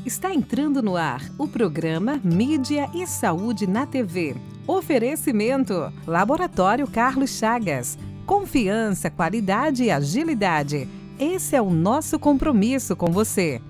Está entrando no ar o programa Mídia e Saúde na TV. Oferecimento: Laboratório Carlos Chagas. Confiança, qualidade e agilidade. Esse é o nosso compromisso com você.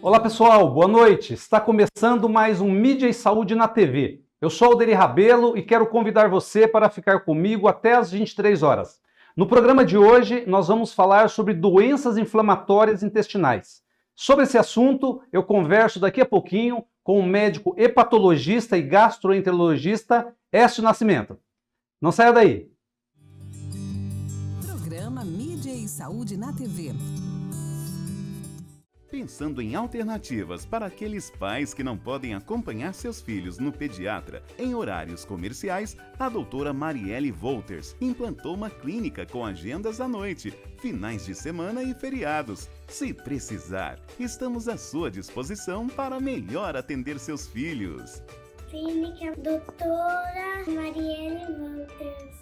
Olá pessoal, boa noite. Está começando mais um Mídia e Saúde na TV. Eu sou Alderi Rabelo e quero convidar você para ficar comigo até às 23 horas. No programa de hoje, nós vamos falar sobre doenças inflamatórias intestinais. Sobre esse assunto, eu converso daqui a pouquinho com o médico hepatologista e gastroenterologista Écio Nascimento. Não saia daí! Programa Mídia e Saúde na TV. Pensando em alternativas para aqueles pais que não podem acompanhar seus filhos no pediatra em horários comerciais, a doutora Marielle Wolters implantou uma clínica com agendas à noite, finais de semana e feriados. Se precisar, estamos à sua disposição para melhor atender seus filhos. Clínica Doutora Marielle Wolters.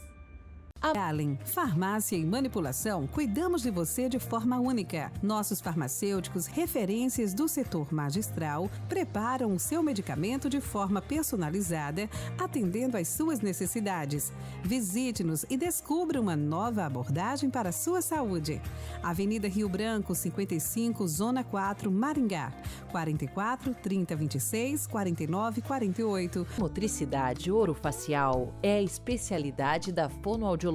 Allen, farmácia e manipulação, cuidamos de você de forma única. Nossos farmacêuticos, referências do setor magistral, preparam o seu medicamento de forma personalizada, atendendo às suas necessidades. Visite-nos e descubra uma nova abordagem para a sua saúde. Avenida Rio Branco, 55, Zona 4, Maringá. 44 30 26 49 48. Motricidade orofacial é a especialidade da fonoaudiologia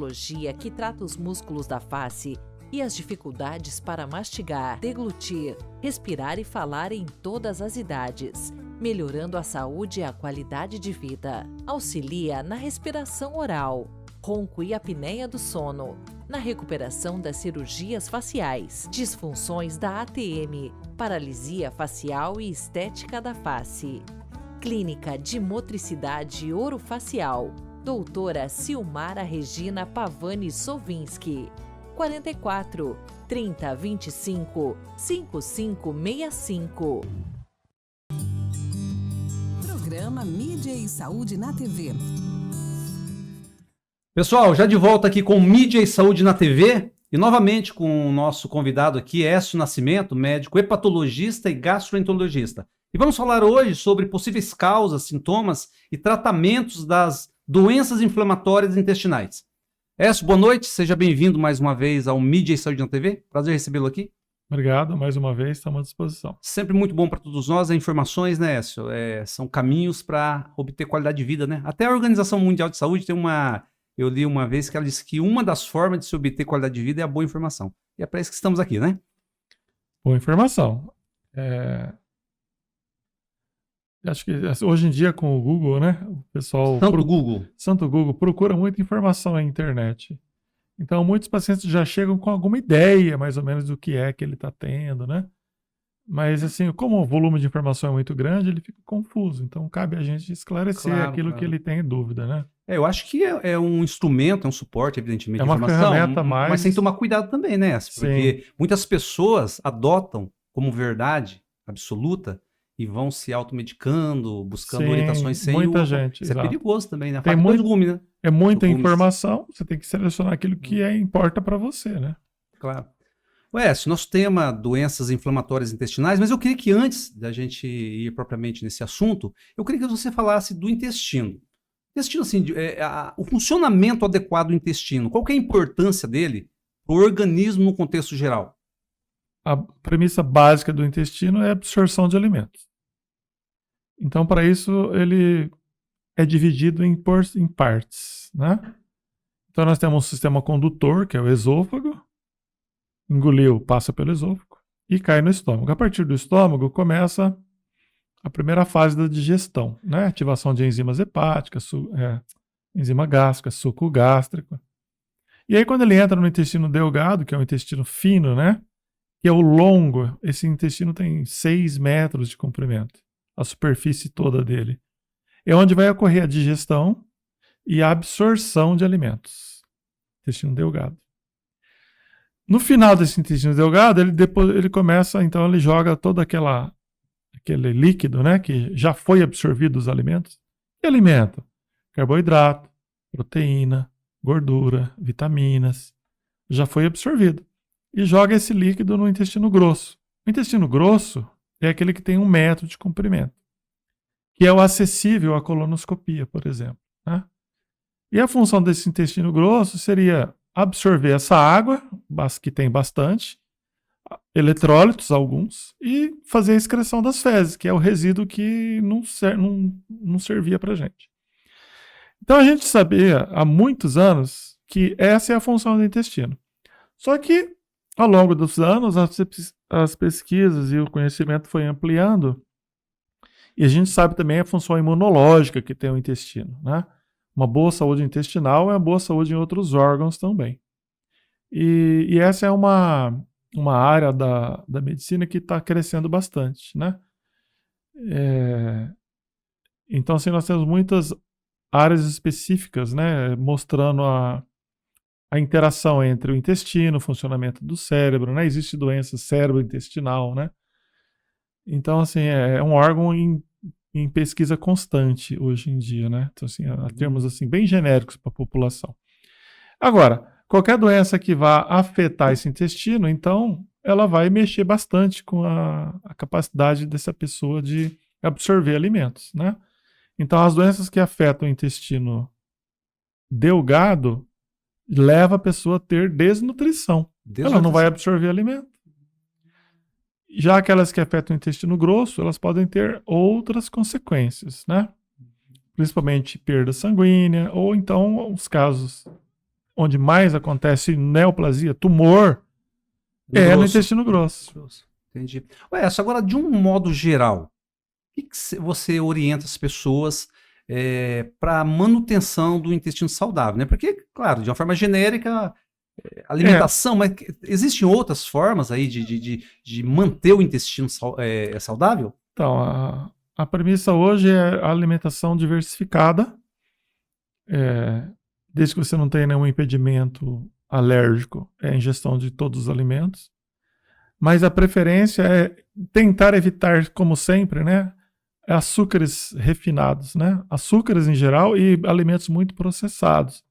que trata os músculos da face e as dificuldades para mastigar, deglutir, respirar e falar em todas as idades, melhorando a saúde e a qualidade de vida. Auxilia na respiração oral, ronco e apneia do sono, na recuperação das cirurgias faciais, disfunções da ATM, paralisia facial e estética da face. Clínica de Motricidade Orofacial, doutora Silmara Regina Pavani Sovinski, 44 30 25 5565. Programa Mídia e Saúde na TV. Pessoal, já de volta aqui com Mídia e Saúde na TV e novamente com o nosso convidado aqui, Écio Nascimento, médico hepatologista e gastroenterologista. E vamos falar hoje sobre possíveis causas, sintomas e tratamentos das doenças inflamatórias intestinais. Écio, boa noite, seja bem-vindo mais uma vez ao Mídia e Saúde na TV. Prazer recebê-lo aqui. Obrigado, mais uma vez, estamos à disposição. Sempre muito bom para todos nós, as informações, né, Écio? São caminhos para obter qualidade de vida, né? Até a Organização Mundial de Saúde tem eu li uma vez que ela disse que uma das formas de se obter qualidade de vida é a boa informação. E é para isso que estamos aqui, né? Boa informação. Acho que hoje em dia com o Google, né? O pessoal... Santo Google procura muita informação na internet. Então, muitos pacientes já chegam com alguma ideia, mais ou menos, do que é que ele está tendo, né? Mas, assim, como o volume de informação é muito grande, ele fica confuso. Então, cabe a gente esclarecer aquilo que ele tem dúvida, né? Eu acho que é um instrumento, é um suporte, evidentemente, de informação. É uma ferramenta mais... Mas tem que tomar cuidado também, né? Porque muitas pessoas adotam como verdade absoluta e vão se automedicando, buscando orientações sem muita gente. Isso é perigoso também, né? Tem gume, né? É muita informação, você tem que selecionar aquilo que importa para você, né? Claro. Esse nosso tema, doenças inflamatórias intestinais, mas eu queria que antes da gente ir propriamente nesse assunto, eu queria que você falasse do intestino. Intestino, assim, o funcionamento adequado do intestino, qual que é a importância dele para o organismo no contexto geral? A premissa básica do intestino é a absorção de alimentos. Então, para isso, ele é dividido em partes, né? Então, nós temos um sistema condutor, que é o esôfago. Engoliu, passa pelo esôfago e cai no estômago. A partir do estômago, começa a primeira fase da digestão, né? Ativação de enzimas hepáticas, enzima gástrica, suco gástrico. E aí, quando ele entra no intestino delgado, que é o intestino fino, né? Que é o longo, esse intestino tem 6 metros de comprimento, a superfície toda dele. É onde vai ocorrer a digestão e a absorção de alimentos. Intestino delgado. No final desse intestino delgado, ele começa, então ele joga todo aquele líquido, né, que já foi absorvido dos alimentos. Que alimento? Carboidrato, proteína, gordura, vitaminas. Já foi absorvido. E joga esse líquido no intestino grosso. O intestino grosso é aquele que tem 1 metro de comprimento, que é o acessível à colonoscopia, por exemplo, né? E a função desse intestino grosso seria absorver essa água, que tem bastante, eletrólitos alguns, e fazer a excreção das fezes, que é o resíduo que não servia para a gente. Então a gente sabia há muitos anos que essa é a função do intestino. Só que ao longo dos anos as pesquisas e o conhecimento foi ampliando, e a gente sabe também a função imunológica que tem o intestino, né? Uma boa saúde intestinal é uma boa saúde em outros órgãos também. E essa é uma área da medicina que está crescendo bastante, né? Então, assim, nós temos muitas áreas específicas, né? Mostrando a interação entre o intestino, o funcionamento do cérebro, né? Existe doença cérebro-intestinal, né? Então, assim, é um órgão em pesquisa constante hoje em dia, né? Então, assim, há termos assim, bem genéricos para a população. Agora, qualquer doença que vá afetar esse intestino, então, ela vai mexer bastante com a capacidade dessa pessoa de absorver alimentos, né? Então, as doenças que afetam o intestino delgado leva a pessoa a ter desnutrição. Ela não vai absorver alimento. Já aquelas que afetam o intestino grosso, elas podem ter outras consequências, né? Principalmente perda sanguínea, ou então os casos onde mais acontece neoplasia, tumor, no intestino grosso. Entendi. Agora, de um modo geral, o que você orienta as pessoas para a manutenção do intestino saudável, né? Porque, claro, de uma forma genérica, alimentação, mas existem outras formas aí de manter o intestino saudável? Então, a premissa hoje é a alimentação diversificada, desde que você não tenha nenhum impedimento alérgico, é a ingestão de todos os alimentos. Mas a preferência é tentar evitar, como sempre, né, açúcares refinados, né? Açúcares em geral e alimentos muito processados.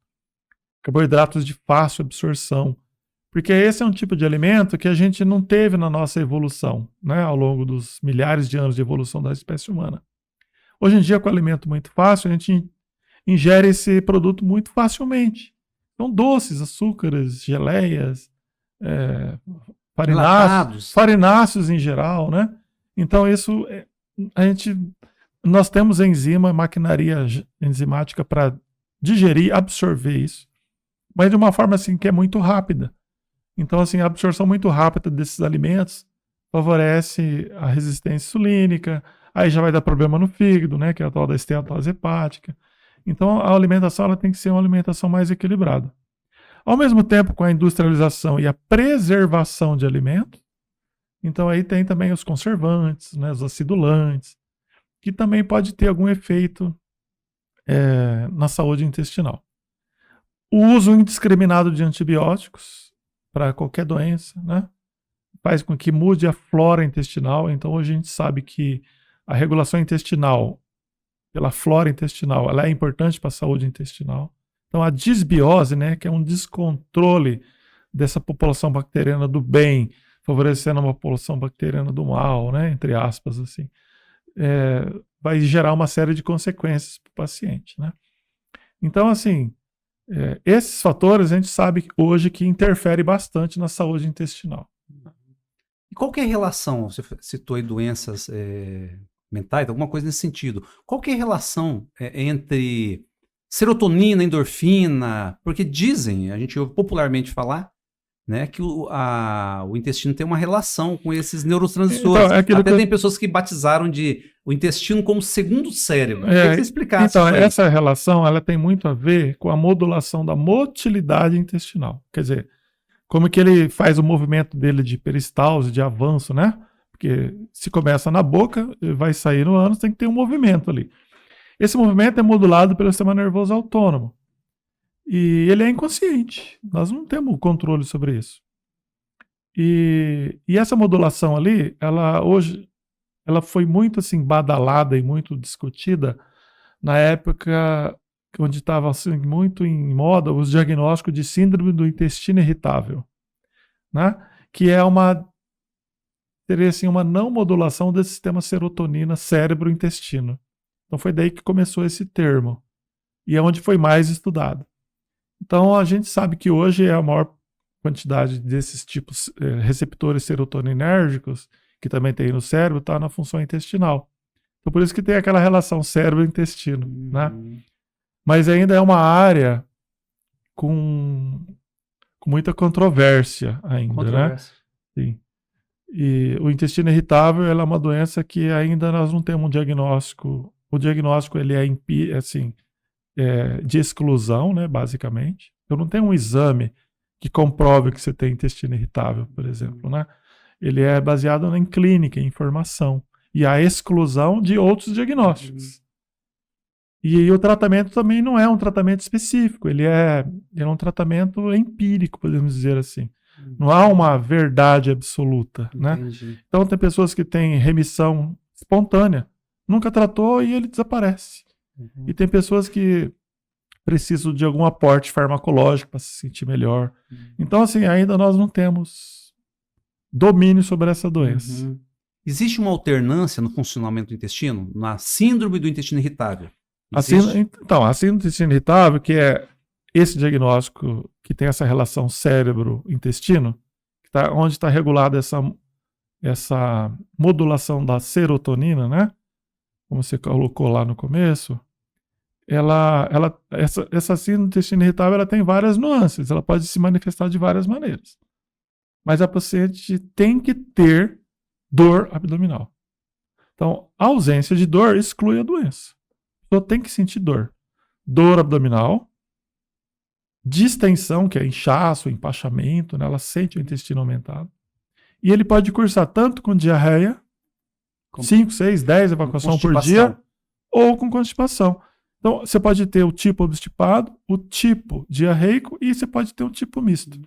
Carboidratos de fácil absorção. Porque esse é um tipo de alimento que a gente não teve na nossa evolução, né, ao longo dos milhares de anos de evolução da espécie humana. Hoje em dia, com alimento muito fácil, a gente ingere esse produto muito facilmente. Então, doces, açúcares, geleias, farináceos em geral, né? Então, isso nós temos maquinaria enzimática para digerir, absorver isso, mas de uma forma assim que é muito rápida. Então, assim, a absorção muito rápida desses alimentos favorece a resistência insulínica, aí já vai dar problema no fígado, né, que é a tal da esteatose hepática. Então, a alimentação ela tem que ser uma alimentação mais equilibrada. Ao mesmo tempo, com a industrialização e a preservação de alimentos, então aí tem também os conservantes, né, os acidulantes, que também pode ter algum efeito na saúde intestinal. O uso indiscriminado de antibióticos para qualquer doença, né, faz com que mude a flora intestinal. Então, hoje a gente sabe que a regulação intestinal, pela flora intestinal, ela é importante para a saúde intestinal. Então, a disbiose, né, que é um descontrole dessa população bacteriana do bem, favorecendo uma população bacteriana do mal, né, entre aspas, assim, vai gerar uma série de consequências para o paciente, né? Então, assim, esses fatores a gente sabe hoje que interfere bastante na saúde intestinal. E qual que é a relação? Você citou aí doenças mentais, alguma coisa nesse sentido. Qual que é a relação entre serotonina, endorfina? Porque dizem, a gente ouve popularmente falar, né, que o intestino tem uma relação com esses neurotransmissores. Então, até tem pessoas que batizaram o intestino como segundo cérebro. Queria que você explicasse então, isso aí. Essa relação ela tem muito a ver com a modulação da motilidade intestinal. Quer dizer, como que ele faz o movimento dele de peristalse, de avanço, né? Porque se começa na boca, vai sair no ânus, tem que ter um movimento ali. Esse movimento é modulado pelo sistema nervoso autônomo. E ele é inconsciente. Nós não temos controle sobre isso. E essa modulação ali, ela foi muito assim badalada e muito discutida na época onde estava assim, muito em moda os diagnósticos de síndrome do intestino irritável, né? Que é uma teria assim, uma não modulação desse sistema serotonina cérebro-intestino. Então foi daí que começou esse termo. E é onde foi mais estudado. Então a gente sabe que hoje é a maior quantidade desses tipos receptores serotoninérgicos, que também tem no cérebro, está na função intestinal. Então por isso que tem aquela relação cérebro-intestino, né? Mas ainda é uma área com muita controvérsia ainda, né? Sim. E o intestino irritável ela é uma doença que ainda nós não temos um diagnóstico. O diagnóstico ele é assim, de exclusão, né, basicamente. Eu não tenho um exame que comprove que você tem intestino irritável, por exemplo, né? Ele é baseado em clínica, em informação. E a exclusão de outros diagnósticos. E o tratamento também não é um tratamento específico, ele é um tratamento empírico, podemos dizer assim. Não há uma verdade absoluta, né? Então tem pessoas que têm remissão espontânea, nunca tratou e ele desaparece. E tem pessoas que precisam de algum aporte farmacológico para se sentir melhor. Então assim, ainda nós não temos domínio sobre essa doença. Existe uma alternância no funcionamento do intestino? Na síndrome do intestino irritável? Então, a síndrome do intestino irritável, que é esse diagnóstico que tem essa relação cérebro-intestino, onde está regulada essa modulação da serotonina, né? Como você colocou lá no começo, essa síndrome do intestino irritável ela tem várias nuances, ela pode se manifestar de várias maneiras. Mas a paciente tem que ter dor abdominal. Então, a ausência de dor exclui a doença. A pessoa tem que sentir dor. Dor abdominal, distensão, que é inchaço, empachamento, né? Ela sente o intestino aumentado. E ele pode cursar tanto com diarreia, 5, 6, 10 evacuação por dia, ou com constipação. Então, você pode ter o tipo obstipado, o tipo diarreico e você pode ter o tipo misto.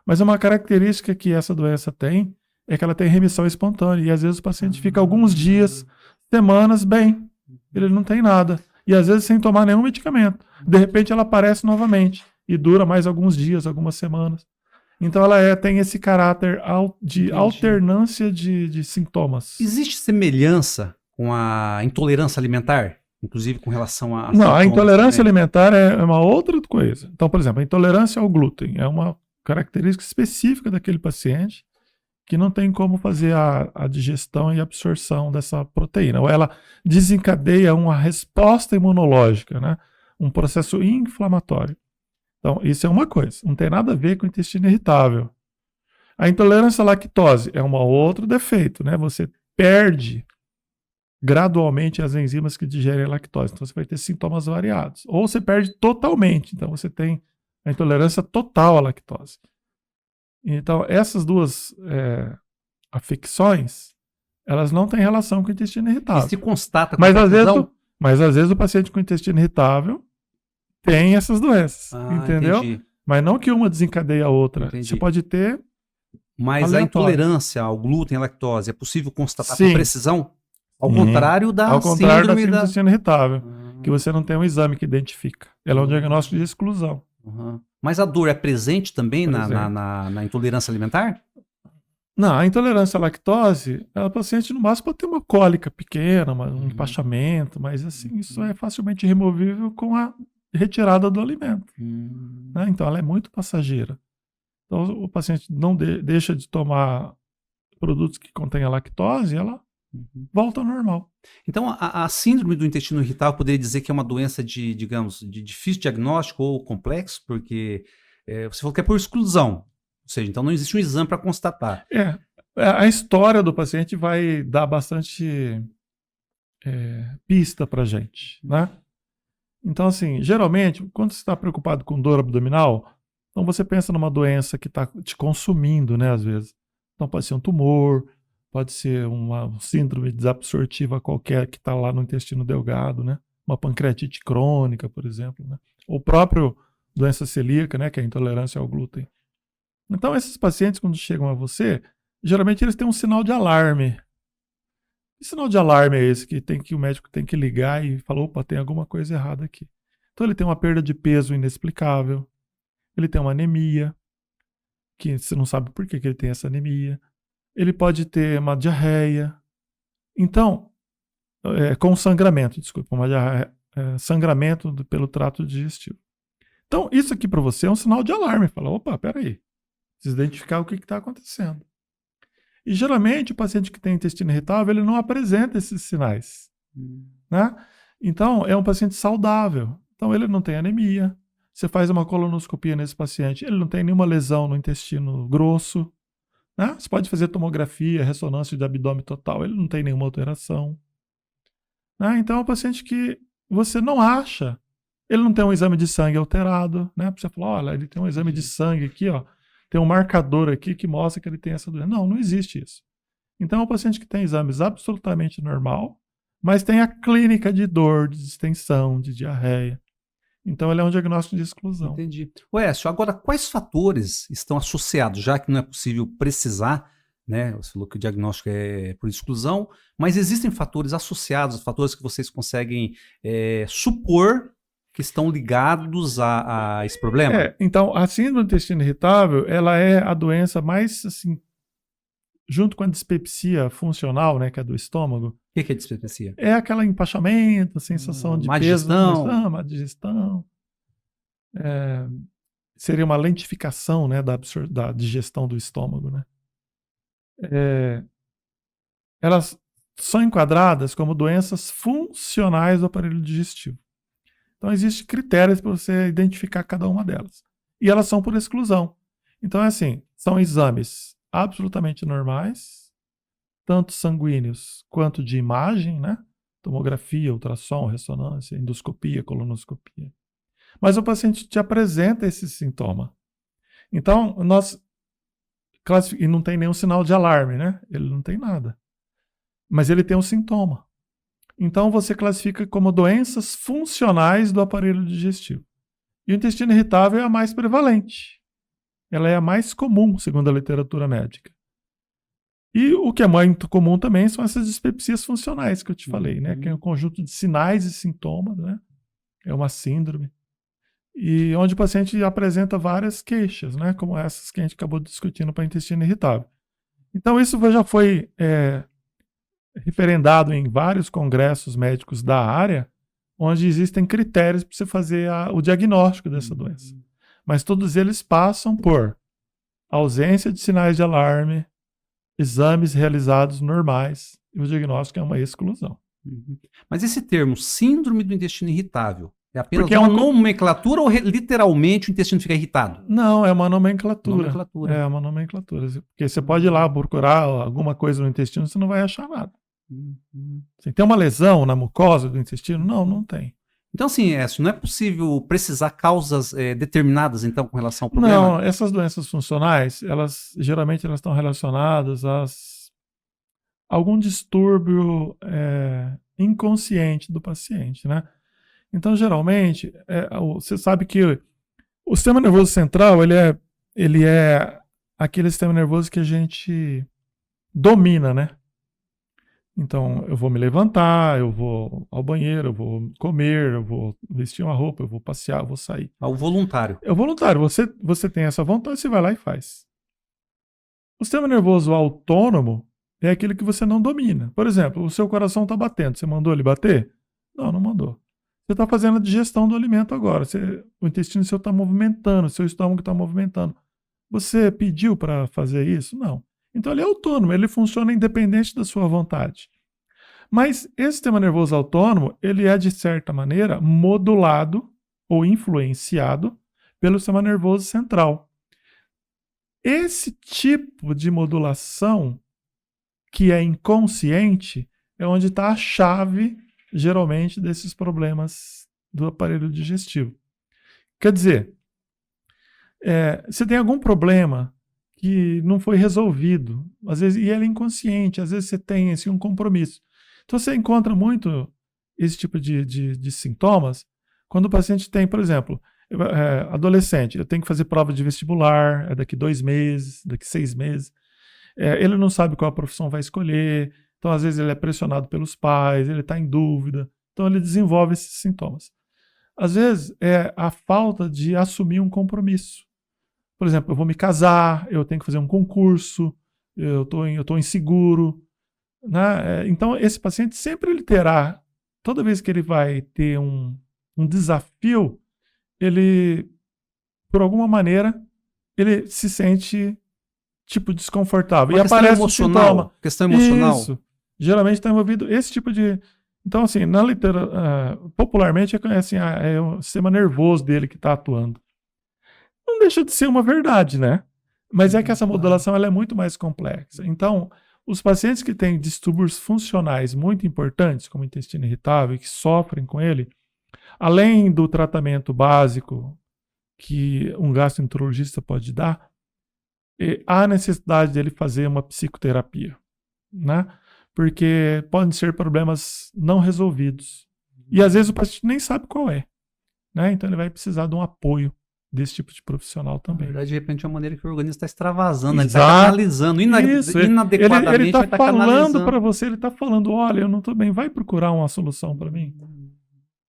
Mas uma característica que essa doença tem é que ela tem remissão espontânea. E às vezes o paciente fica alguns dias, semanas bem. Ele não tem nada. E às vezes sem tomar nenhum medicamento. De repente ela aparece novamente. E dura mais alguns dias, algumas semanas. Então ela tem esse caráter de alternância de sintomas. Existe semelhança com a intolerância alimentar? Inclusive com relação a... Não, a intolerância alimentar é uma outra coisa. Então, por exemplo, a intolerância ao glúten é uma característica específica daquele paciente que não tem como fazer a digestão e absorção dessa proteína. Ou ela desencadeia uma resposta imunológica, né? Um processo inflamatório. Então, isso é uma coisa. Não tem nada a ver com o intestino irritável. A intolerância à lactose é um outro defeito, né? Você perde gradualmente as enzimas que digerem a lactose. Então, você vai ter sintomas variados. Ou você perde totalmente. Então, você tem a intolerância total à lactose. Então, essas duas afecções, elas não têm relação com o intestino irritável. E se constata com mas às vezes o paciente com intestino irritável tem essas doenças, entendeu? Entendi. Mas não que uma desencadeia a outra. Entendi. Você pode ter... Mas aleatório. A intolerância ao glúten e à lactose é possível constatar Sim. com precisão? Ao contrário da síndrome do intestino irritável, que você não tem um exame que identifica. Ela é um diagnóstico de exclusão. Mas a dor é presente também na intolerância alimentar? Não, a intolerância à lactose, a paciente no máximo pode ter uma cólica pequena, um empachamento, mas assim, isso é facilmente removível com a retirada do alimento. Né? Então ela é muito passageira. Então o paciente não deixa de tomar produtos que contêm a lactose, ela volta ao normal. Então a síndrome do intestino irritável poderia dizer que é uma doença de difícil diagnóstico ou complexo, porque você falou que é por exclusão. Ou seja, então não existe um exame para constatar. A história do paciente vai dar bastante pista para a gente, né? Então, assim, geralmente, quando você está preocupado com dor abdominal, então você pensa numa doença que está te consumindo, né, às vezes. Então pode ser um tumor, pode ser uma síndrome desabsortiva qualquer que está lá no intestino delgado, né? Uma pancreatite crônica, por exemplo, né? Ou próprio doença celíaca, né, que é a intolerância ao glúten. Então, esses pacientes, quando chegam a você, geralmente eles têm um sinal de alarme. Que sinal de alarme é esse que o médico tem que ligar e falar, opa, tem alguma coisa errada aqui. Então, ele tem uma perda de peso inexplicável, ele tem uma anemia, que você não sabe por que ele tem essa anemia. ele pode ter uma diarreia. Então, com sangramento, desculpa, uma diarreia, sangramento pelo trato digestivo. Então, isso aqui para você é um sinal de alarme. Fala, opa, peraí, preciso identificar o que está acontecendo. E geralmente o paciente que tem intestino irritável, ele não apresenta esses sinais. Né? Então, é um paciente saudável. Então, ele não tem anemia. Você faz uma colonoscopia nesse paciente, ele não tem nenhuma lesão no intestino grosso. Né? Você pode fazer tomografia, ressonância de abdômen total, ele não tem nenhuma alteração. Né? Então, é um paciente que você não acha. Ele não tem um exame de sangue alterado. Né? Você fala, olha, ele tem um exame de sangue aqui, ó. Tem um marcador aqui que mostra que ele tem essa doença. Não, não existe isso. Então, é um paciente que tem exames absolutamente normal, mas tem a clínica de dor, de distensão, de diarreia. Então, ele é um diagnóstico de exclusão. Entendi. Écio, agora, quais fatores estão associados, já que não é possível precisar, né? Você falou que o diagnóstico é por exclusão, mas existem fatores associados, fatores que vocês conseguem supor que estão ligados a esse problema? Então, a síndrome do intestino irritável, ela é a doença mais, assim, junto com a dispepsia funcional, né, que é do estômago. O que é dispepsia? É aquele empachamento, a sensação de peso, má digestão. Seria uma lentificação, né, da digestão do estômago, né? Elas são enquadradas como doenças funcionais do aparelho digestivo. Então, existem critérios para você identificar cada uma delas. E elas são por exclusão. Então, é assim, são exames absolutamente normais, tanto sanguíneos quanto de imagem, né? Tomografia, ultrassom, ressonância, endoscopia, colonoscopia. Mas o paciente te apresenta esse sintoma. Então, e não tem nenhum sinal de alarme, né? Ele não tem nada. Mas ele tem um sintoma. Então, você classifica como doenças funcionais do aparelho digestivo. E o intestino irritável é a mais prevalente. Ela é a mais comum, segundo a literatura médica. E o que é muito comum também são essas dispepsias funcionais que eu te falei, né? Que é um conjunto de sinais e sintomas, né? É uma síndrome. E onde o paciente apresenta várias queixas, né? Como essas que a gente acabou discutindo para intestino irritável. Então, isso já foi referendado em vários congressos médicos da área, onde existem critérios para você fazer o diagnóstico dessa doença. Mas todos eles passam por ausência de sinais de alarme, exames realizados normais, e o diagnóstico é uma exclusão. Mas esse termo, síndrome do intestino irritável, é apenas Porque uma nomenclatura ou literalmente o intestino fica irritado? Não, é uma nomenclatura. É uma nomenclatura. Porque você pode ir lá procurar alguma coisa no intestino, você não vai achar nada. Você tem uma lesão na mucosa do intestino? Não, não tem. Então, assim, não é possível precisar causas determinadas, então, com relação ao problema? Não, essas doenças funcionais, geralmente elas estão relacionadas a algum distúrbio inconsciente do paciente, né? Então, geralmente, você sabe que o sistema nervoso central, ele é aquele sistema nervoso que a gente domina, né? Então, eu vou me levantar, eu vou ao banheiro, eu vou comer, eu vou vestir uma roupa, eu vou passear, eu vou sair. O voluntário. É o voluntário. Você tem essa vontade, você vai lá e faz. O sistema nervoso autônomo é aquele que você não domina. Por exemplo, o seu coração está batendo. Você mandou ele bater? Não, não mandou. Você está fazendo a digestão do alimento agora. O intestino seu está movimentando, o seu estômago está movimentando. Você pediu para fazer isso? Não. Então ele é autônomo, ele funciona independente da sua vontade. Mas esse sistema nervoso autônomo, ele é de certa maneira modulado ou influenciado pelo sistema nervoso central. Esse tipo de modulação, que é inconsciente, é onde está a chave, geralmente, desses problemas do aparelho digestivo. Quer dizer, você tem algum problema que não foi resolvido, às vezes, e ele é inconsciente, às vezes você tem um compromisso. Então você encontra muito esse tipo de sintomas quando o paciente tem, por exemplo, adolescente, eu tenho que fazer prova de vestibular, daqui 2 meses, daqui 6 meses, ele não sabe qual a profissão vai escolher, então às vezes ele é pressionado pelos pais, ele está em dúvida, então ele desenvolve esses sintomas. Às vezes é a falta de assumir um compromisso. Por exemplo, eu vou me casar, eu tenho que fazer um concurso, eu estou inseguro, né? Então, esse paciente sempre ele terá, toda vez que ele vai ter um desafio, ele, por alguma maneira, ele se sente tipo desconfortável. Uma E questão aparece emocional. o sintoma. Questão emocional. Isso. Geralmente está envolvido esse tipo de... Então, assim, na literatura, popularmente é assim, é o sistema nervoso dele que está atuando. Não deixa de ser uma verdade, né? Mas é que essa modulação ela é muito mais complexa. Então, os pacientes que têm distúrbios funcionais muito importantes, como intestino irritável, e que sofrem com ele, além do tratamento básico que um gastroenterologista pode dar, há necessidade dele fazer uma psicoterapia, né? Porque podem ser problemas não resolvidos. E às vezes o paciente nem sabe qual é, né? Então ele vai precisar de um apoio desse tipo de profissional também. Na verdade, de repente, é uma maneira que o organismo está extravasando, ele Exato. está canalizando, inadequadamente. Ele está vai falando para você, ele está falando, olha, eu não estou bem, vai procurar uma solução para mim.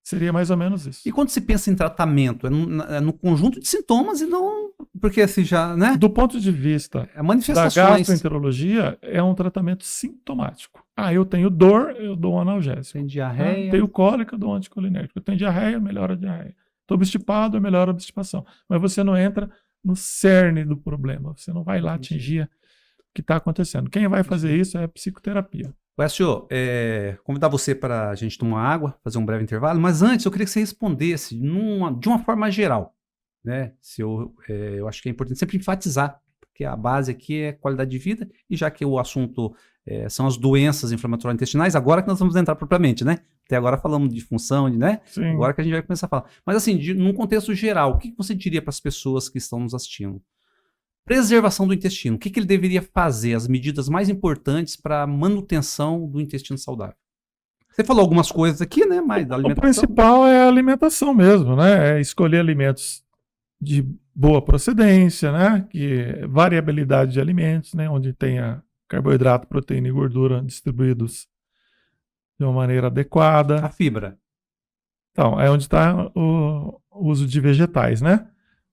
Seria mais ou menos isso. E quando se pensa em tratamento, é no conjunto de sintomas e não... Porque assim já, né? Do ponto de vista É da manifestações. gastroenterologia, é um tratamento sintomático. Eu tenho dor, eu dou um analgésico. Tem diarreia. Tenho cólica, eu dou um anticolinérgico. Eu tenho diarreia, melhora a diarreia. Estou obstipado, melhora a obstipação. Mas você não entra no cerne do problema. Você não vai lá atingir o que está acontecendo. Quem vai fazer isso é a psicoterapia. Senhor, convidar você para a gente tomar água, fazer um breve intervalo, mas antes eu queria que você respondesse de uma forma geral, né? Eu acho que é importante sempre enfatizar, porque a base aqui é qualidade de vida, e já que o assunto são as doenças inflamatórias intestinais, agora que nós vamos entrar propriamente, né? Até agora falamos de função, né? Sim. Agora que a gente vai começar a falar. Mas assim, num contexto geral, o que você diria para as pessoas que estão nos assistindo? Preservação do intestino. O que ele deveria fazer? As medidas mais importantes para a manutenção do intestino saudável. Você falou algumas coisas aqui, né? Mas da alimentação. O principal é a alimentação mesmo, né? É escolher alimentos de boa procedência, né? Variabilidade de alimentos, né? Onde tenha carboidrato, proteína e gordura distribuídos de uma maneira adequada. A fibra. Então, é onde está o uso de vegetais, né?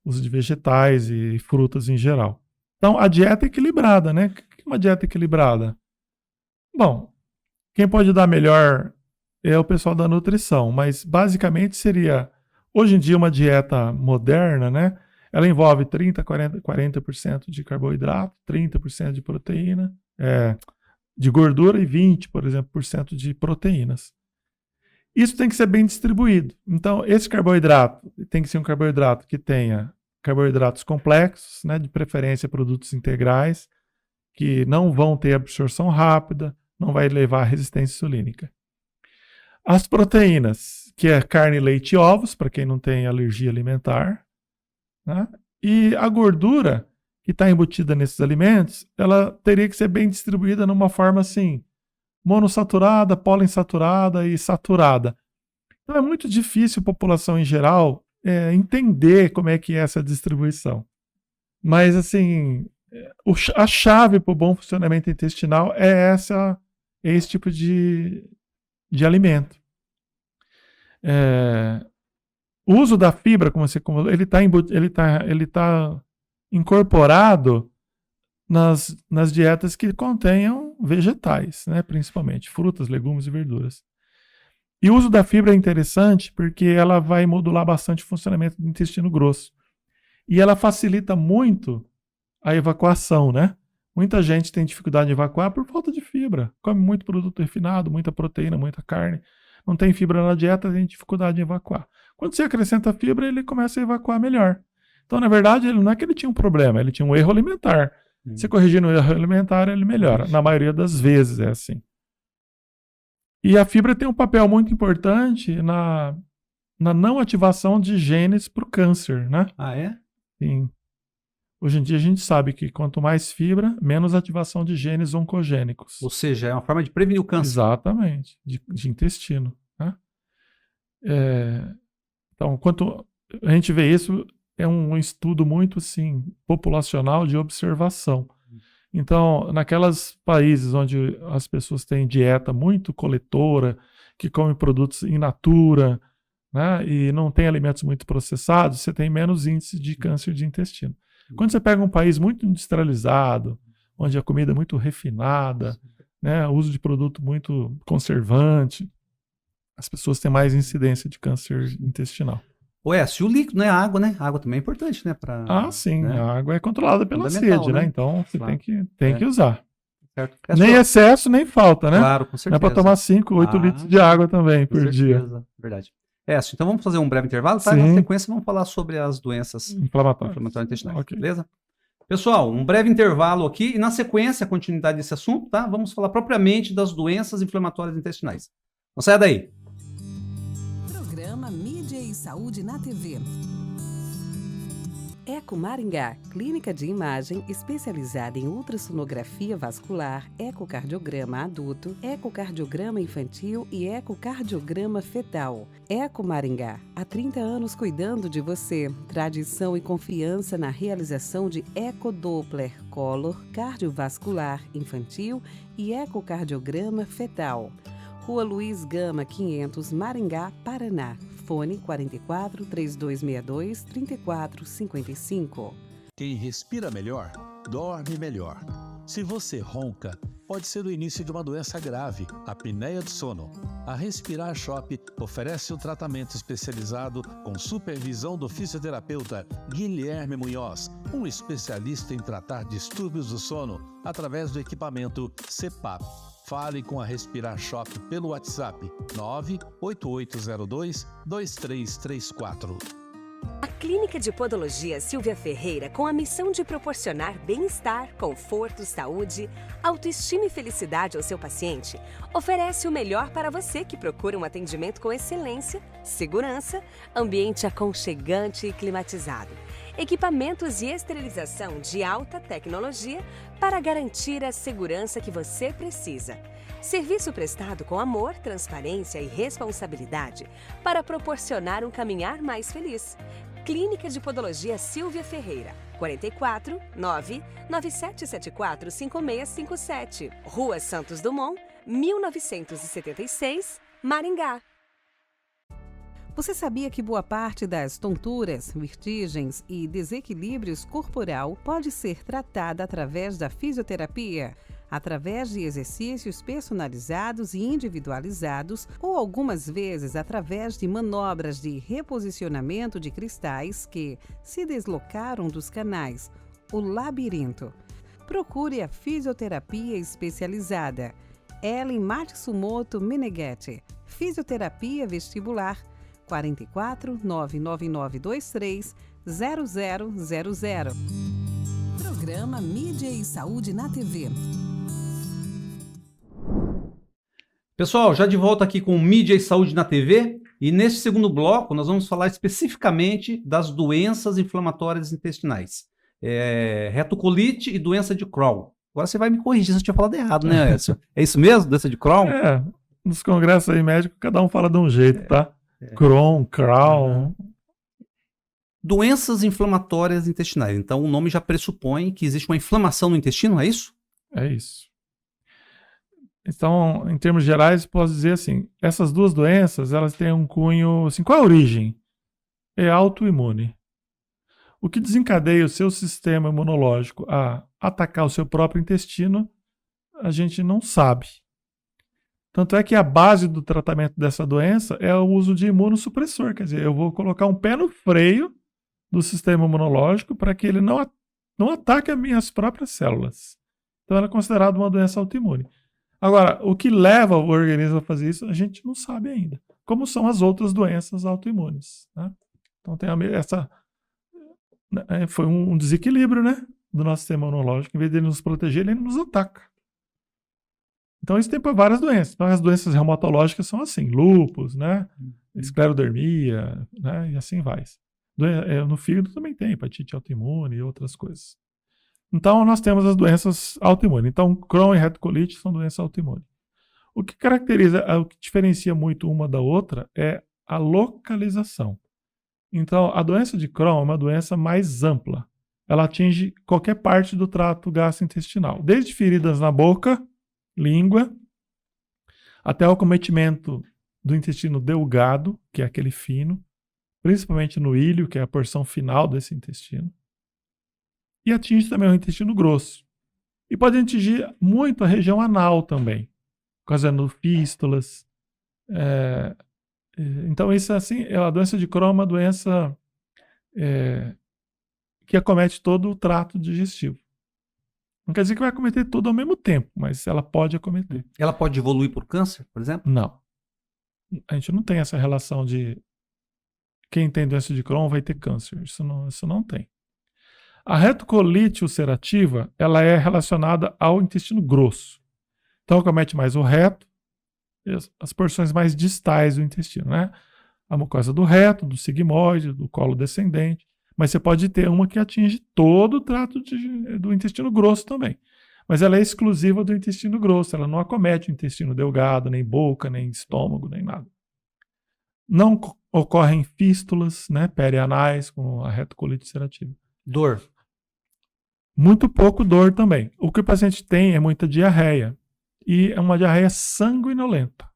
Uso de vegetais e frutas em geral. Então, a dieta é equilibrada, né? O que é uma dieta equilibrada? Bom, quem pode dar melhor é o pessoal da nutrição, mas basicamente seria, hoje em dia, uma dieta moderna, né? Ela envolve 40% de carboidrato, 30% de proteína, de gordura e 20%, por exemplo, de proteínas. Isso tem que ser bem distribuído. Então, esse carboidrato tem que ser um carboidrato que tenha carboidratos complexos, né, de preferência produtos integrais, que não vão ter absorção rápida, não vai levar à resistência insulínica. As proteínas, que é carne, leite e ovos, para quem não tem alergia alimentar, né? E a gordura que está embutida nesses alimentos, ela teria que ser bem distribuída numa forma assim, monossaturada, poliinsaturada e saturada. Então é muito difícil a população em geral entender como é que é essa distribuição. Mas assim, a chave para o bom funcionamento intestinal é esse tipo de alimento. O uso da fibra, como você comentou, ele está incorporado nas dietas que contenham vegetais, né, principalmente frutas, legumes e verduras. E o uso da fibra é interessante porque ela vai modular bastante o funcionamento do intestino grosso. E ela facilita muito a evacuação, né? Muita gente tem dificuldade de evacuar por falta de fibra. Come muito produto refinado, muita proteína, muita carne. Não tem fibra na dieta, tem dificuldade de evacuar. Quando você acrescenta fibra, ele começa a evacuar melhor. Então, na verdade, não é que ele tinha um problema, ele tinha um erro alimentar. Se corrigindo o erro alimentar, ele melhora. Na maioria das vezes é assim. E a fibra tem um papel muito importante na não ativação de genes para o câncer, né? Ah, é? Sim. Hoje em dia a gente sabe que quanto mais fibra, menos ativação de genes oncogênicos. Ou seja, é uma forma de prevenir o câncer. Exatamente, de intestino, né? Então, quanto a gente vê isso, é um estudo muito assim, populacional de observação. Então, naqueles países onde as pessoas têm dieta muito coletora, que comem produtos in natura, né, e não tem alimentos muito processados, você tem menos índice de câncer de intestino. Quando você pega um país muito industrializado, onde a comida é muito refinada, né? O uso de produto muito conservante, as pessoas têm mais incidência de câncer intestinal. Se o líquido, né? A água, né? A água também é importante, né? Sim. Né? A água é controlada pela sede, né? Então, você tem que usar. Certo. Nem excesso, nem falta, né? Claro, com certeza. Não é para tomar 5, 8 litros de água também por dia. Verdade. Então vamos fazer um breve intervalo, tá? Sim. Na sequência vamos falar sobre as doenças inflamatórias intestinais, okay. Beleza? Pessoal, um breve intervalo aqui e na sequência, a continuidade desse assunto, tá? Vamos falar propriamente das doenças inflamatórias intestinais. Não saia daí. Programa Mídia e Saúde na TV. Eco Maringá, clínica de imagem especializada em ultrassonografia vascular, ecocardiograma adulto, ecocardiograma infantil e ecocardiograma fetal. Eco Maringá, há 30 anos cuidando de você. Tradição e confiança na realização de ecodoppler color cardiovascular infantil e ecocardiograma fetal. Rua Luiz Gama, 500, Maringá, Paraná. Fone 44 3262 3455. Quem respira melhor, dorme melhor. Se você ronca, pode ser o início de uma doença grave, a apneia do sono. A Respirar Shop oferece um tratamento especializado com supervisão do fisioterapeuta Guilherme Munhoz, um especialista em tratar distúrbios do sono através do equipamento CPAP. Fale com a Respirar Shop pelo WhatsApp 98802-2334. A Clínica de Podologia Silvia Ferreira, com a missão de proporcionar bem-estar, conforto, saúde, autoestima e felicidade ao seu paciente, oferece o melhor para você que procura um atendimento com excelência, segurança, ambiente aconchegante e climatizado, equipamentos e esterilização de alta tecnologia para garantir a segurança que você precisa. Serviço prestado com amor, transparência e responsabilidade para proporcionar um caminhar mais feliz. Clínica de Podologia Silvia Ferreira, 44 99774 5657, Rua Santos Dumont, 1976, Maringá. Você sabia que boa parte das tonturas, vertigens e desequilíbrios corporal pode ser tratada através da fisioterapia? Através de exercícios personalizados e individualizados ou algumas vezes através de manobras de reposicionamento de cristais que se deslocaram dos canais, o labirinto. Procure a fisioterapia especializada. Ellen Matsumoto Meneghetti, Fisioterapia Vestibular, 44 99923 0000. Programa Mídia e Saúde na TV. Pessoal, já de volta aqui com Mídia e Saúde na TV, e neste segundo bloco nós vamos falar especificamente das doenças inflamatórias intestinais. Retocolite e doença de Crohn. Agora você vai me corrigir se eu tinha falado errado, né, Edson? É isso mesmo, doença de Crohn? Nos congressos aí médicos, cada um fala de um jeito, tá? Crohn. Doenças inflamatórias intestinais. Então, o nome já pressupõe que existe uma inflamação no intestino, é isso? É isso. Então, em termos gerais, posso dizer assim, essas duas doenças, elas têm um cunho, assim, qual é a origem? É autoimune. O que desencadeia o seu sistema imunológico a atacar o seu próprio intestino, a gente não sabe. Tanto é que a base do tratamento dessa doença é o uso de imunossupressor, quer dizer, eu vou colocar um pé no freio do sistema imunológico para que ele não ataque as minhas próprias células. Então ela é considerada uma doença autoimune. Agora, o que leva o organismo a fazer isso, a gente não sabe ainda. Como são as outras doenças autoimunes, né? Então tem foi um desequilíbrio, né, do nosso sistema imunológico. Em vez de ele nos proteger, ele nos ataca. Então isso tem para várias doenças. Então as doenças reumatológicas são assim, lúpus, né, esclerodermia, né, e assim vai. No fígado também tem hepatite autoimune e outras coisas. Então, nós temos as doenças autoimunes. Então, Crohn e retocolite são doenças autoimunes. O que diferencia muito uma da outra é a localização. Então, a doença de Crohn é uma doença mais ampla. Ela atinge qualquer parte do trato gastrointestinal, desde feridas na boca, língua, até o acometimento do intestino delgado, que é aquele fino, principalmente no íleo, que é a porção final desse intestino. E atinge também o intestino grosso. E pode atingir muito a região anal também, causando fístulas. Então, isso assim, a doença de Crohn é uma doença que acomete todo o trato digestivo. Não quer dizer que vai acometer tudo ao mesmo tempo, mas ela pode acometer. Ela pode evoluir por câncer, por exemplo? Não. A gente não tem essa relação de quem tem doença de Crohn vai ter câncer. Isso não tem. A retocolite ulcerativa, ela é relacionada ao intestino grosso. Então, acomete mais o reto e as porções mais distais do intestino, né? A mucosa do reto, do sigmoide, do colo descendente. Mas você pode ter uma que atinge todo o trato do intestino grosso também. Mas ela é exclusiva do intestino grosso. Ela não acomete o intestino delgado, nem boca, nem estômago, nem nada. Não ocorrem fístulas, né, perianais com a retocolite ulcerativa. Dor? Muito pouco dor também. O que o paciente tem é muita diarreia. E é uma diarreia sanguinolenta,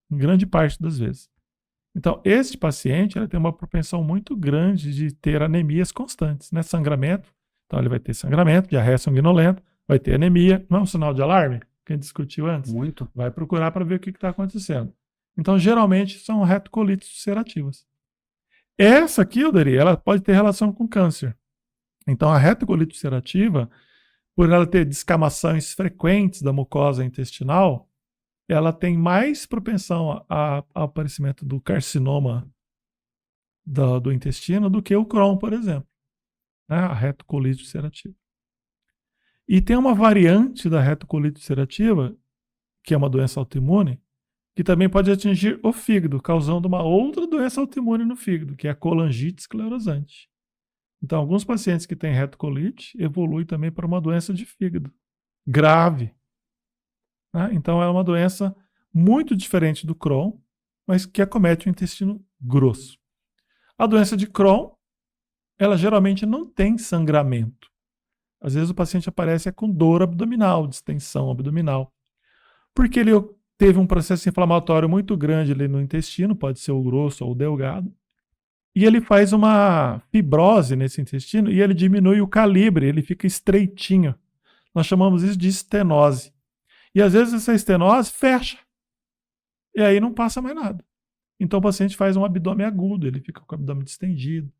em grande parte das vezes. Então, esse paciente ele tem uma propensão muito grande de ter anemias constantes, né? Sangramento. Então, ele vai ter sangramento, diarreia sanguinolenta, vai ter anemia. Não é um sinal de alarme que a gente discutiu antes? Muito. Vai procurar para ver o que está acontecendo. Então, geralmente, são retocolites ulcerativas. Essa aqui, Oderi, ela pode ter relação com câncer. Então, a retocolite ulcerativa, por ela ter descamações frequentes da mucosa intestinal, ela tem mais propensão ao aparecimento do carcinoma do intestino do que o Crohn, por exemplo, né? A retocolite ulcerativa. E tem uma variante da retocolite ulcerativa, que é uma doença autoimune, que também pode atingir o fígado, causando uma outra doença autoimune no fígado, que é a colangite esclerosante. Então, alguns pacientes que têm retocolite evoluem também para uma doença de fígado grave. Né? Então, é uma doença muito diferente do Crohn, mas que acomete o intestino grosso. A doença de Crohn, ela geralmente não tem sangramento. Às vezes o paciente aparece com dor abdominal, distensão abdominal, porque ele teve um processo inflamatório muito grande ali no intestino, pode ser o grosso ou o delgado, e ele faz uma fibrose nesse intestino e ele diminui o calibre, ele fica estreitinho. Nós chamamos isso de estenose. E às vezes essa estenose fecha. E aí não passa mais nada. Então o paciente faz um abdômen agudo, ele fica com o abdômen distendido.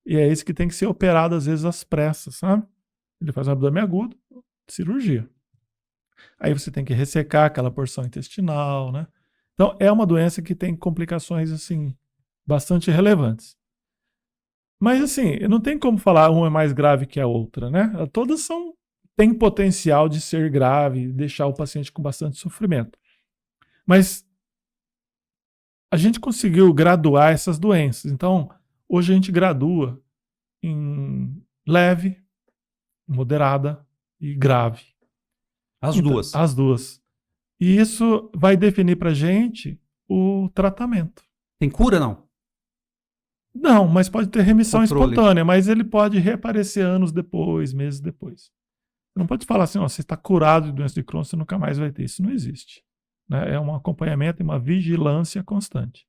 E é esse que tem que ser operado às vezes às pressas, sabe? Ele faz um abdômen agudo, cirurgia. Aí você tem que ressecar aquela porção intestinal, né? Então é uma doença que tem complicações assim bastante relevantes. Mas assim, não tem como falar uma é mais grave que a outra, né? Todas têm potencial de ser grave e deixar o paciente com bastante sofrimento. Mas a gente conseguiu graduar essas doenças. Então, hoje a gente gradua em leve, moderada e grave. As duas. As duas. E isso vai definir pra gente o tratamento. Tem cura, não? Não, mas pode ter remissão Controle. espontânea, mas ele pode reaparecer anos depois, meses depois. Você não pode falar assim, ó, você está curado de doença de Crohn, você nunca mais vai ter. Isso não existe. Né? É um acompanhamento e uma vigilância constante.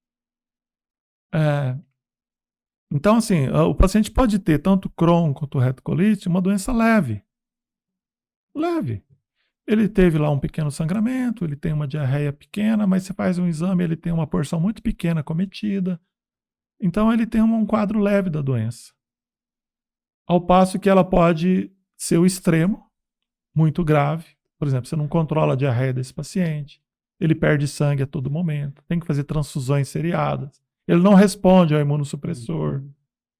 Então, assim, o paciente pode ter tanto Crohn quanto retocolite, uma doença leve. Leve. Ele teve lá um pequeno sangramento, ele tem uma diarreia pequena, mas você faz um exame, ele tem uma porção muito pequena cometida. Então, ele tem um quadro leve da doença. Ao passo que ela pode ser o extremo, muito grave. Por exemplo, você não controla a diarreia desse paciente, ele perde sangue a todo momento, tem que fazer transfusões seriadas, ele não responde ao imunossupressor.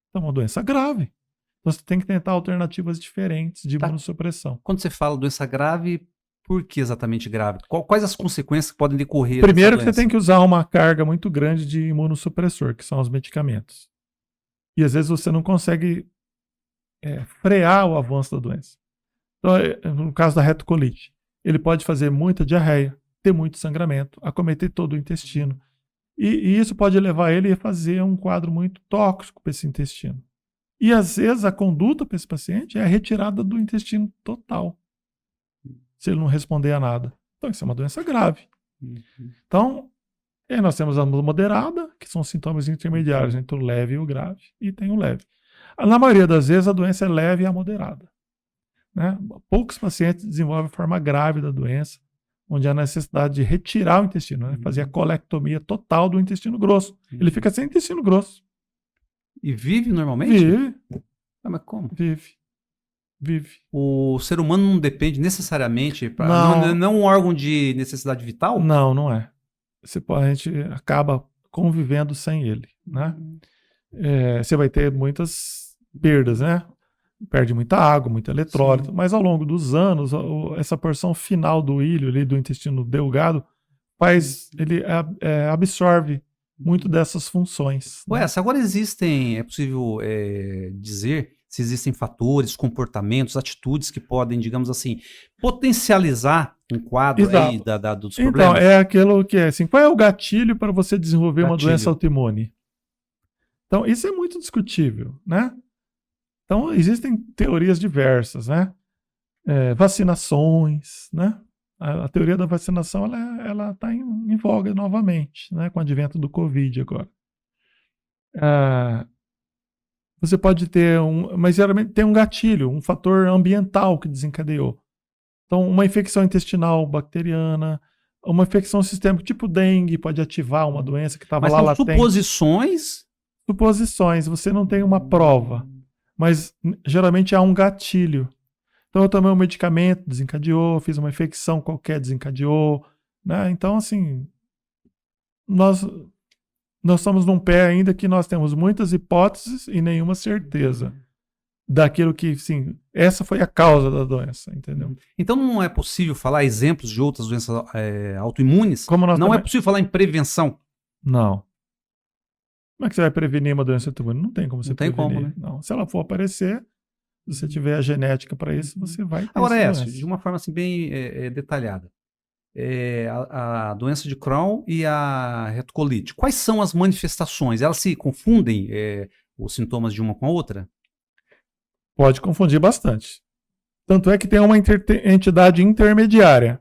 Então, é uma doença grave. Então, você tem que tentar alternativas diferentes de imunossupressão. Quando você fala doença grave, por que exatamente grave? Quais as consequências que podem decorrer? Primeiro que você tem que usar uma carga muito grande de imunossupressor, que são os medicamentos. E às vezes você não consegue frear o avanço da doença. Então, no caso da retocolite, ele pode fazer muita diarreia, ter muito sangramento, acometer todo o intestino. E isso pode levar ele a fazer um quadro muito tóxico para esse intestino. E às vezes a conduta para esse paciente é a retirada do intestino total, se ele não responder a nada. Então isso é uma doença grave. Então, nós temos a moderada, que são sintomas intermediários entre o leve e o grave, e tem o leve. Na maioria das vezes a doença é leve a moderada. né? Poucos pacientes desenvolvem forma grave da doença, onde há necessidade de retirar o intestino, né? Fazer a colectomia total do intestino grosso. Ele fica sem intestino grosso. E vive normalmente? Vive. Ah, mas como? Vive. O ser humano não depende necessariamente... Não. Não é um órgão de necessidade vital? Não é. A gente acaba convivendo sem ele, né? Você vai ter muitas perdas, né? Perde muita água, muito eletrólito, mas ao longo dos anos, essa porção final do ilho, ali, do intestino delgado, ele absorve muito dessas funções. Ué, Né? se agora é possível dizer se existem fatores, comportamentos, atitudes que podem, digamos assim, potencializar um quadro aí dos problemas? Então, é aquilo que é assim, qual é o gatilho para você desenvolver uma doença autoimune? Então, isso é muito discutível, né? Então, existem teorias diversas, né? Vacinações, né? A teoria da vacinação, ela está em voga novamente, né? Com o advento do Covid agora. Você pode ter mas geralmente tem um gatilho, um fator ambiental que desencadeou. Então, uma infecção intestinal bacteriana, uma infecção sistêmica, tipo dengue, pode ativar uma doença que estava lá latente. Mas suposições? Suposições, você não tem uma prova. Mas geralmente há um gatilho. Então eu tomei um medicamento, desencadeou, fiz uma infecção qualquer, desencadeou, né? Então, assim, nós estamos num pé ainda que nós temos muitas hipóteses e nenhuma certeza daquilo que, sim, essa foi a causa da doença, entendeu? Então não é possível falar exemplos de outras doenças autoimunes? Não é possível falar em prevenção? Não. Como é que você vai prevenir uma doença autoimune? Não tem como você prevenir. Não tem como, né? Não. Se ela for aparecer, se você tiver a genética para isso, você vai ter Agora, essa doença. de uma forma assim, bem detalhada, a doença de Crohn e a retocolite, quais são as manifestações? Elas se confundem, os sintomas de uma com a outra? Pode confundir bastante. Tanto é que tem uma entidade intermediária.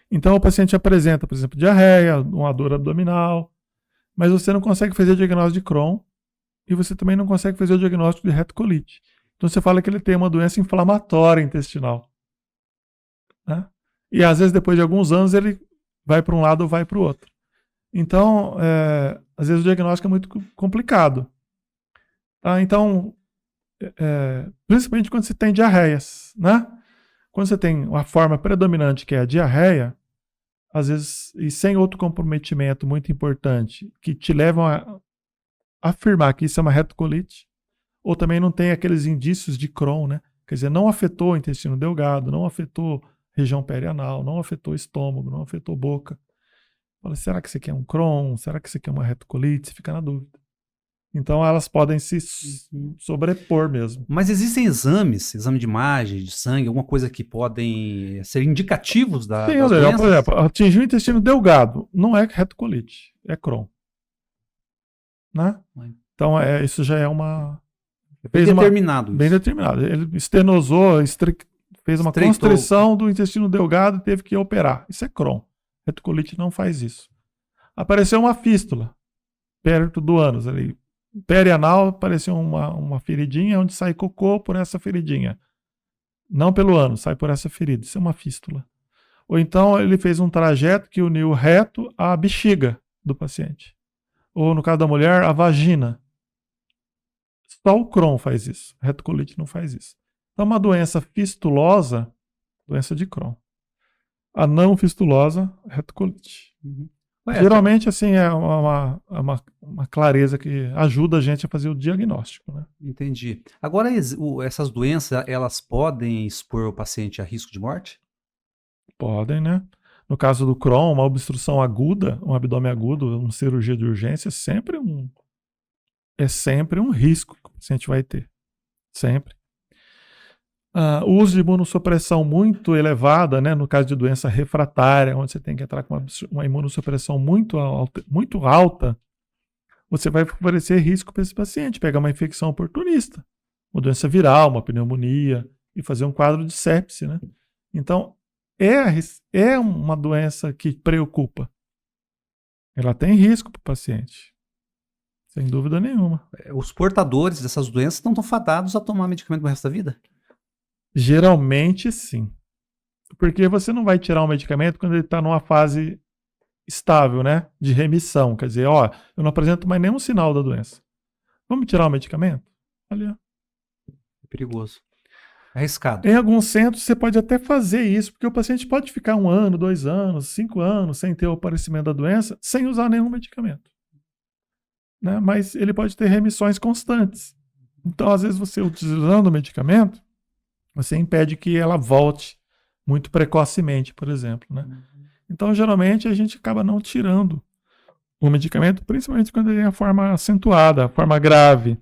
Então, o paciente apresenta, por exemplo, diarreia, uma dor abdominal, mas você não consegue fazer o diagnóstico de Crohn e você também não consegue fazer o diagnóstico de retocolite. Então você fala que ele tem uma doença inflamatória intestinal. Né? E às vezes depois de alguns anos ele vai para um lado ou vai para o outro. Então, às vezes o diagnóstico é muito complicado. Tá? Então, principalmente quando você tem diarreias, né? Quando você tem uma forma predominante que é a diarreia, às vezes, e sem outro comprometimento muito importante, que te levam a afirmar que isso é uma retocolite, ou também não tem aqueles indícios de Crohn, né? Quer dizer, não afetou o intestino delgado, não afetou região perianal, não afetou estômago, não afetou boca. Fala, será que isso aqui é um Crohn? Será que isso aqui é uma retocolite? Você fica na dúvida. Então elas podem se sobrepor mesmo. Mas existem exames, exame de imagem, de sangue, alguma coisa que podem ser indicativos das doenças? Por exemplo, atingir o intestino delgado não é retocolite, é Crohn. Né? Então isso já é bem determinado. Bem determinado. Ele estenosou, fez uma constrição do intestino delgado e teve que operar. Isso é Crohn. Retocolite não faz isso. Apareceu uma fístula perto do ânus ali. Perianal, apareceu uma feridinha onde sai cocô por essa feridinha. Não pelo ânus, sai por essa ferida. Isso é uma fístula. Ou então ele fez um trajeto que uniu o reto à bexiga do paciente. Ou no caso da mulher, a vagina. Só o Crohn faz isso. A retocolite não faz isso. Então, uma doença fistulosa, doença de Crohn. A não fistulosa, retocolite. Geralmente, assim, é uma clareza que ajuda a gente a fazer o diagnóstico, né? Entendi. Agora, essas doenças, elas podem expor o paciente a risco de morte? Podem, né? No caso do Crohn, uma obstrução aguda, um abdômen agudo, uma cirurgia de urgência, é sempre um risco que o paciente vai ter. Sempre. O uso de imunossupressão muito elevada, né, no caso de doença refratária, onde você tem que entrar com uma imunossupressão muito alta, você vai oferecer risco para esse paciente, pegar uma infecção oportunista, uma doença viral, uma pneumonia, e fazer um quadro de sepse. Né? Então, é uma doença que preocupa. Ela tem risco para o paciente. Sem dúvida nenhuma. Os portadores dessas doenças não estão fadados a tomar medicamento o resto da vida? Geralmente, sim. Porque você não vai tirar um medicamento quando ele está numa fase estável, né? De remissão. Quer dizer, ó, eu não apresento mais nenhum sinal da doença. Vamos tirar o medicamento? Olha. É perigoso. É arriscado. Em alguns centros você pode até fazer isso, porque o paciente pode ficar 1 ano, 2 anos, 5 anos sem ter o aparecimento da doença, sem usar nenhum medicamento. Né? Mas ele pode ter remissões constantes. Então, às vezes, você utilizando o medicamento, você impede que ela volte muito precocemente, por exemplo. Né? Então, geralmente, a gente acaba não tirando o medicamento, principalmente quando ele tem a forma acentuada, a forma grave.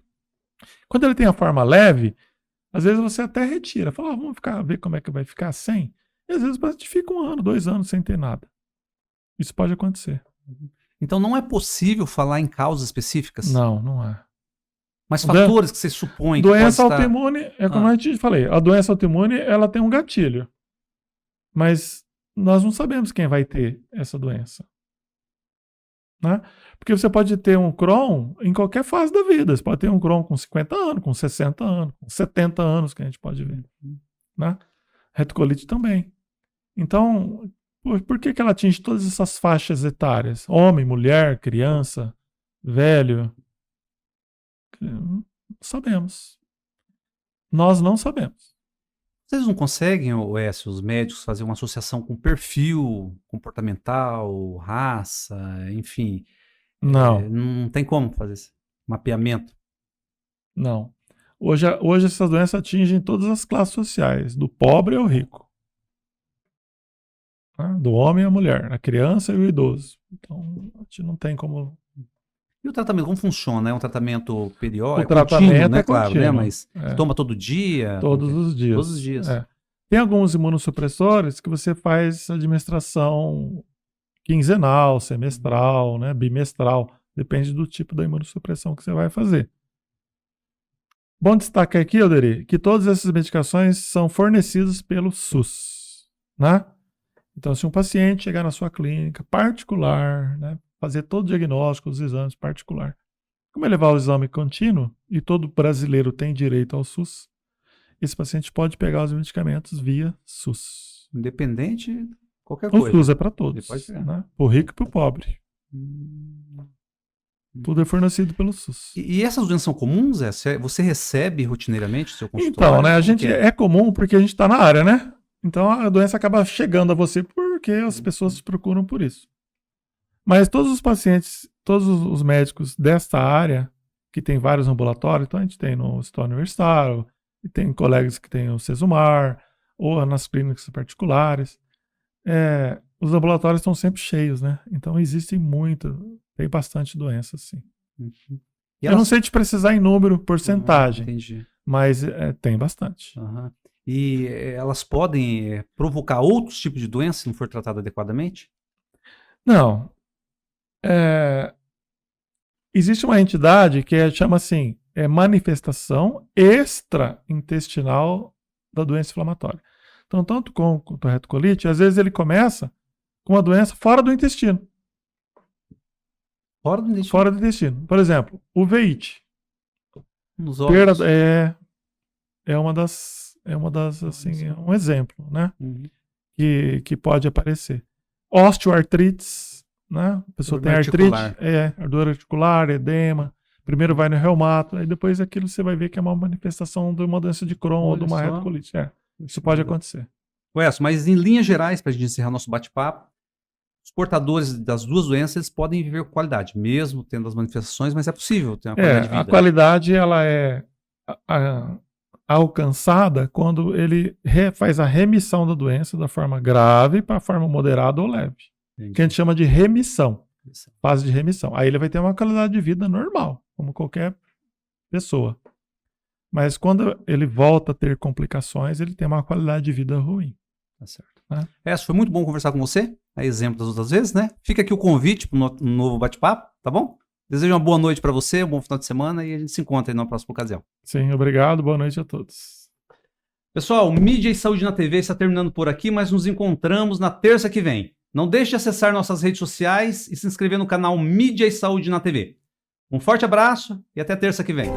Quando ele tem a forma leve, às vezes você até retira. Fala, vamos ver como é que vai ficar sem. E às vezes o paciente fica 1 ano, 2 anos sem ter nada. Isso pode acontecer. Então não é possível falar em causas específicas? Não, não é. Mas fatores que você supõe que doença pode estar... autoimune, é como a gente falei, a doença autoimune, ela tem um gatilho. Mas nós não sabemos quem vai ter essa doença. Né? Porque você pode ter um Crohn em qualquer fase da vida. Você pode ter um Crohn com 50 anos, com 60 anos, com 70 anos, que a gente pode ver. Né? Retocolite também. Então, por que ela atinge todas essas faixas etárias? Homem, mulher, criança, velho? Não sabemos. Nós não sabemos. Vocês não conseguem, os médicos, fazer uma associação com perfil comportamental, raça, enfim? Não. Não tem como fazer esse mapeamento? Não. Hoje essas doenças atingem todas as classes sociais, do pobre ao rico. Né? Do homem à mulher, a criança e o idoso. Então, a gente não tem como... E o tratamento, como funciona? É um tratamento periódico? O tratamento contínuo, né? é Claro, contínuo. né? Mas toma todo dia? Todos os dias. Todos os dias. É. Tem alguns imunossupressores que você faz administração quinzenal, semestral, né? Bimestral. Depende do tipo da imunossupressão que você vai fazer. Bom destaque aqui, Alderi, que todas essas medicações são fornecidas pelo SUS. Né? Então, se um paciente chegar na sua clínica particular, né? Fazer todo o diagnóstico, os exames particular. Como ele levar o exame contínuo, e todo brasileiro tem direito ao SUS, esse paciente pode pegar os medicamentos via SUS. Independente de qualquer coisa. O SUS é para todos, né? Para o rico e para o pobre. Tudo é fornecido pelo SUS. E essas doenças são comuns? Você recebe rotineiramente o seu consultório? Então, né? A gente é comum porque a gente está na área, né? Então a doença acaba chegando a você porque as pessoas te procuram por isso. Mas todos os pacientes, todos os médicos desta área, que tem vários ambulatórios, então a gente tem no Hospital Universitário, e tem colegas que tem o Sesumar, ou nas clínicas particulares, os ambulatórios estão sempre cheios, né? Então existem tem bastante doença, sim. Uhum. Eu não sei te precisar em número, porcentagem, entendi. Mas tem bastante. Uhum. E elas podem provocar outros tipos de doença se não for tratado adequadamente? Não. Existe uma entidade que chama assim, manifestação extraintestinal da doença inflamatória. Então, tanto com a retocolite, às vezes ele começa com uma doença fora do intestino. Fora do intestino? Fora do intestino. Por exemplo, uveíte. Nos olhos. É uma das, assim, é um exemplo, né? Uhum. Que pode aparecer. Osteoartrites. Né? A pessoa tem artrite, dor articular, edema. Primeiro vai no reumato, aí depois aquilo você vai ver que é uma manifestação de uma doença de Crohn ou de uma retocolite. Isso pode acontecer. Wes, mas em linhas gerais, para a gente encerrar nosso bate-papo, os portadores das duas doenças eles podem viver com qualidade, mesmo tendo as manifestações, mas é possível ter uma qualidade de vida. A qualidade ela é alcançada quando ele faz a remissão da doença da forma grave para a forma moderada ou leve. Que a gente chama de remissão, fase de remissão. Aí ele vai ter uma qualidade de vida normal, como qualquer pessoa. Mas quando ele volta a ter complicações, ele tem uma qualidade de vida ruim. Tá certo. Foi muito bom conversar com você, a exemplo das outras vezes, né? Fica aqui o convite para um novo bate-papo, tá bom? Desejo uma boa noite para você, um bom final de semana e a gente se encontra aí na próxima ocasião. Sim, obrigado, boa noite a todos. Pessoal, Mídia e Saúde na TV está terminando por aqui, mas nos encontramos na terça que vem. Não deixe de acessar nossas redes sociais e se inscrever no canal Mídia e Saúde na TV. Um forte abraço e até terça que vem.